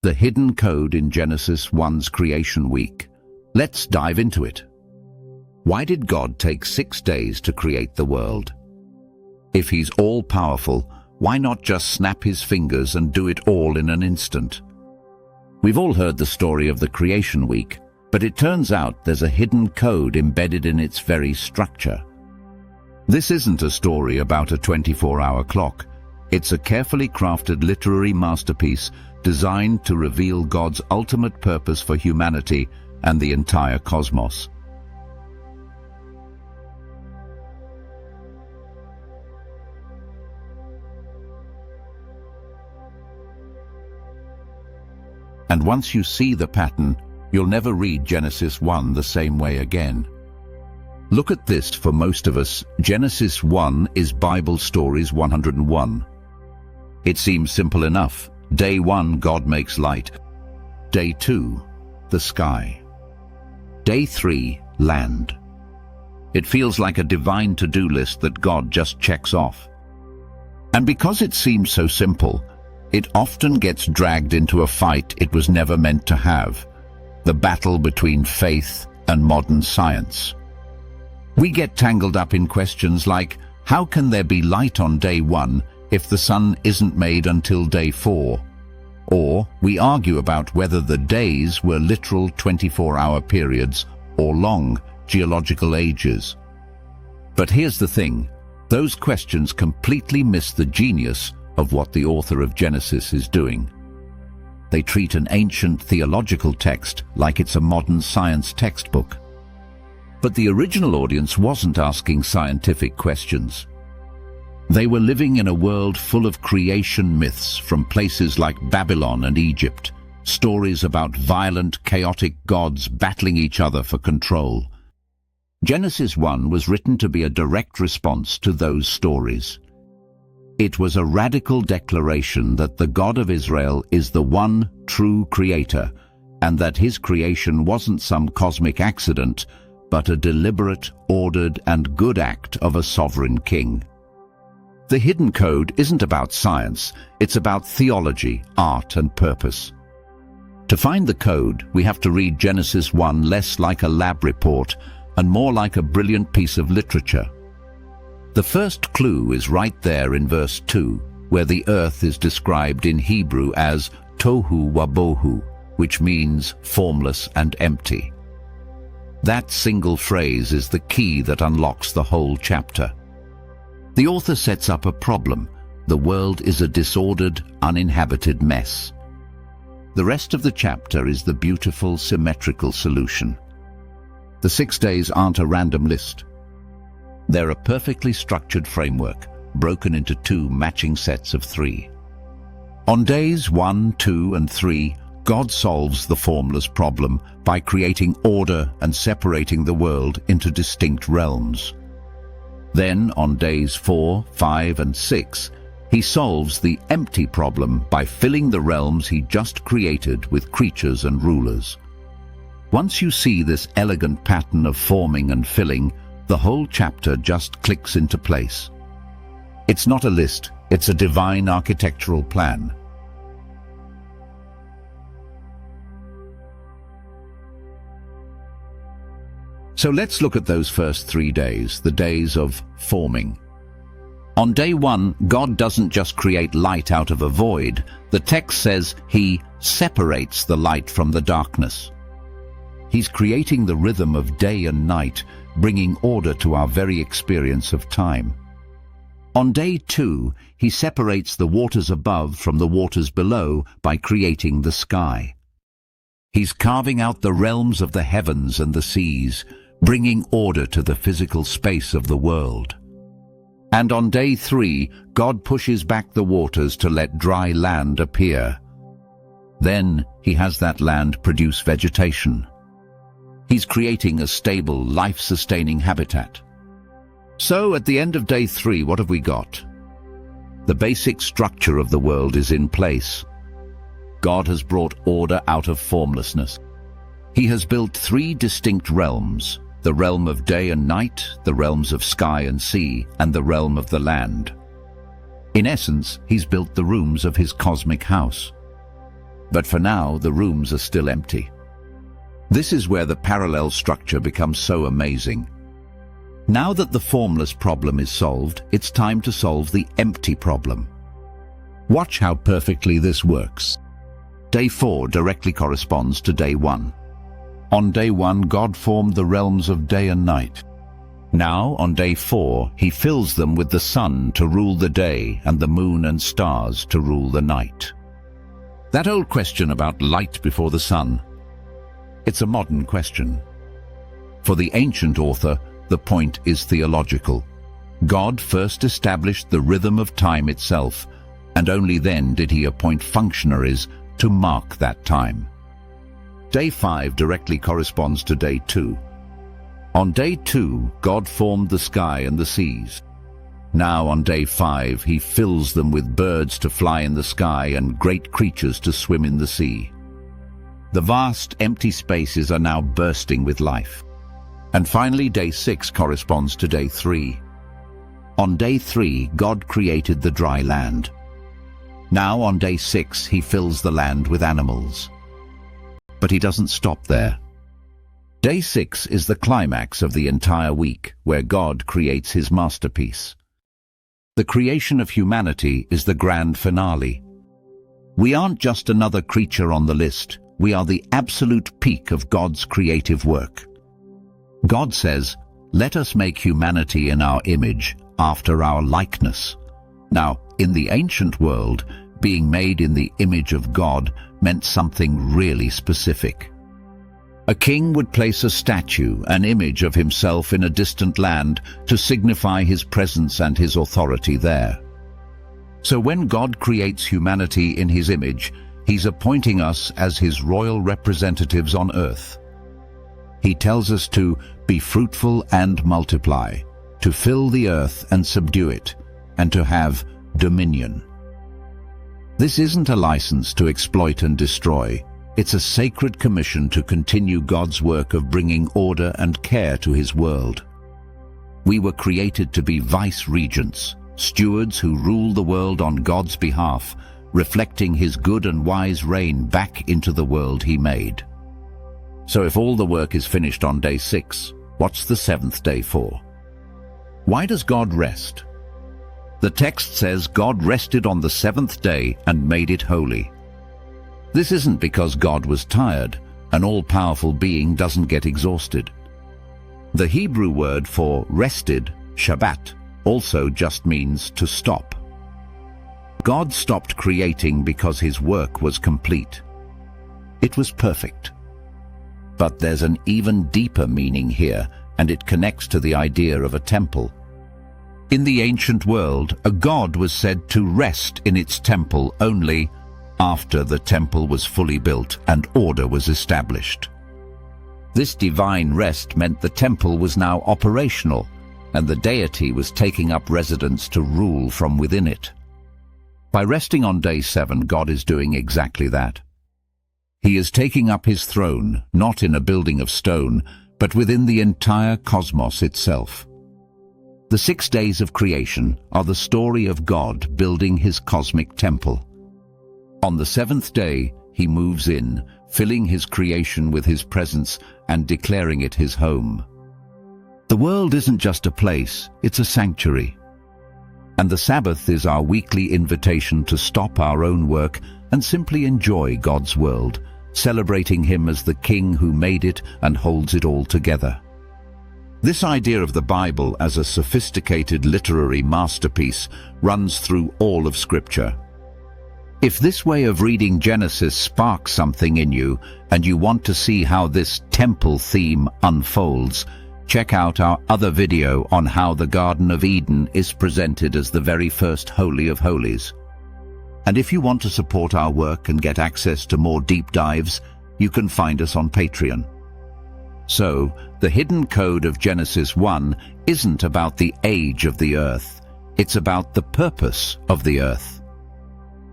The hidden code in Genesis 1's creation week. Let's dive into it. Why did God take 6 days to create the world? If he's all-powerful, why not just snap his fingers and do it all in an instant? We've all heard the story of the creation week, but it turns out there's a hidden code embedded in its very structure. This isn't a story about a 24-hour clock. It's a carefully crafted literary masterpiece designed to reveal God's ultimate purpose for humanity and the entire cosmos. And once you see the pattern, you'll never read Genesis 1 the same way again. Look at this. For most of us, Genesis 1 is Bible Stories 101. It seems simple enough. Day 1, God makes light. Day 2, the sky. Day 3, land. It feels like a divine to-do list that God just checks off. And because it seems so simple, it often gets dragged into a fight it was never meant to have. The battle between faith and modern science. We get tangled up in questions like, how can there be light on day 1 if the sun isn't made until day 4? Or we argue about whether the days were literal 24-hour periods or long geological ages. But here's the thing, those questions completely miss the genius of what the author of Genesis is doing. They treat an ancient theological text like it's a modern science textbook. But the original audience wasn't asking scientific questions. They were living in a world full of creation myths from places like Babylon and Egypt, stories about violent, chaotic gods battling each other for control. Genesis 1 was written to be a direct response to those stories. It was a radical declaration that the God of Israel is the one true creator, and that his creation wasn't some cosmic accident, but a deliberate, ordered, and good act of a sovereign king. The hidden code isn't about science, it's about theology, art, and purpose. To find the code, we have to read Genesis 1 less like a lab report and more like a brilliant piece of literature. The first clue is right there in verse 2, where the earth is described in Hebrew as tohu wabohu, which means formless and empty. That single phrase is the key that unlocks the whole chapter. The author sets up a problem. The world is a disordered, uninhabited mess. The rest of the chapter is the beautiful, symmetrical solution. The 6 days aren't a random list. They're a perfectly structured framework, broken into 2 matching sets of 3. On days 1, 2, and 3, God solves the formless problem by creating order and separating the world into distinct realms. Then, on days 4, 5, and 6, he solves the empty problem by filling the realms he just created with creatures and rulers. Once you see this elegant pattern of forming and filling, the whole chapter just clicks into place. It's not a list, it's a divine architectural plan. So let's look at those first 3 days, the days of forming. On day 1, God doesn't just create light out of a void. The text says he separates the light from the darkness. He's creating the rhythm of day and night, bringing order to our very experience of time. On day 2, he separates the waters above from the waters below by creating the sky. He's carving out the realms of the heavens and the seas, bringing order to the physical space of the world. And on day 3, God pushes back the waters to let dry land appear. Then he has that land produce vegetation. He's creating a stable, life-sustaining habitat. So at the end of day 3, what have we got? The basic structure of the world is in place. God has brought order out of formlessness. He has built 3 distinct realms: the realm of day and night, the realms of sky and sea, and the realm of the land. In essence, he's built the rooms of his cosmic house. but for now the rooms are still empty. This is where the parallel structure becomes so amazing. Now that the formless problem is solved, it's time to solve the empty problem. Watch how perfectly this works. Day 4 directly corresponds to day 1. On day 1, God formed the realms of day and night. Now, on day 4, he fills them with the sun to rule the day and the moon and stars to rule the night. That old question about light before the sun, it's a modern question. For the ancient author, the point is theological. God first established the rhythm of time itself, and only then did he appoint functionaries to mark that time. Day 5 directly corresponds to day 2. On day 2, God formed the sky and the seas. Now on day 5, he fills them with birds to fly in the sky and great creatures to swim in the sea. The vast empty spaces are now bursting with life. And finally, day 6 corresponds to day 3. On day 3, God created the dry land. Now on day 6, he fills the land with animals. But he doesn't stop there. Day 6 is the climax of the entire week, where God creates his masterpiece. The creation of humanity is the grand finale. We aren't just another creature on the list. We are the absolute peak of God's creative work. God says, "Let us make humanity in our image, after our likeness." Now, in the ancient world, being made in the image of God meant something really specific. A king would place a statue, an image of himself in a distant land to signify his presence and his authority there. So when God creates humanity in his image, he's appointing us as his royal representatives on earth. He tells us to be fruitful and multiply, to fill the earth and subdue it, and to have dominion. This isn't a license to exploit and destroy. It's a sacred commission to continue God's work of bringing order and care to his world. We were created to be vice-regents, stewards who rule the world on God's behalf, reflecting his good and wise reign back into the world he made. So if all the work is finished on day 6, what's the 7th day for? Why does God rest? The text says God rested on the 7th day and made it holy. This isn't because God was tired. An all-powerful being doesn't get exhausted. The Hebrew word for rested, Shabbat, also just means to stop. God stopped creating because his work was complete. It was perfect. But there's an even deeper meaning here, and it connects to the idea of a temple. In the ancient world, a god was said to rest in its temple only after the temple was fully built and order was established. This divine rest meant the temple was now operational, and the deity was taking up residence to rule from within it. By resting on day 7, God is doing exactly that. He is taking up his throne, not in a building of stone, but within the entire cosmos itself. The 6 days of creation are the story of God building his cosmic temple. On the 7th day, he moves in, filling his creation with his presence and declaring it his home. The world isn't just a place, it's a sanctuary. And the Sabbath is our weekly invitation to stop our own work and simply enjoy God's world, celebrating him as the King who made it and holds it all together. This idea of the Bible as a sophisticated literary masterpiece runs through all of Scripture. If this way of reading Genesis sparks something in you and you want to see how this temple theme unfolds, check out our other video on how the Garden of Eden is presented as the very first Holy of Holies. And if you want to support our work and get access to more deep dives, you can find us on Patreon. So, the hidden code of Genesis 1 isn't about the age of the earth, it's about the purpose of the earth.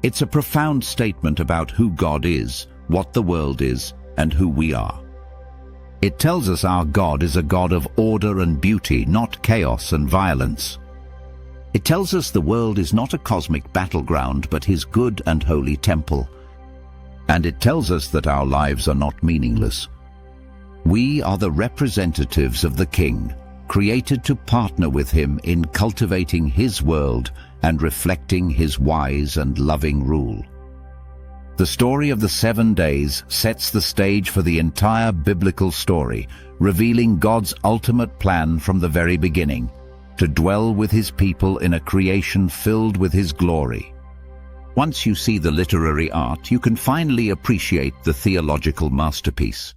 It's a profound statement about who God is, what the world is, and who we are. It tells us our God is a God of order and beauty, not chaos and violence. It tells us the world is not a cosmic battleground, but his good and holy temple. and it tells us that our lives are not meaningless. We are the representatives of the King, created to partner with him in cultivating his world and reflecting his wise and loving rule. The story of the 7 days sets the stage for the entire biblical story, revealing God's ultimate plan from the very beginning, to dwell with his people in a creation filled with his glory. Once you see the literary art, you can finally appreciate the theological masterpiece.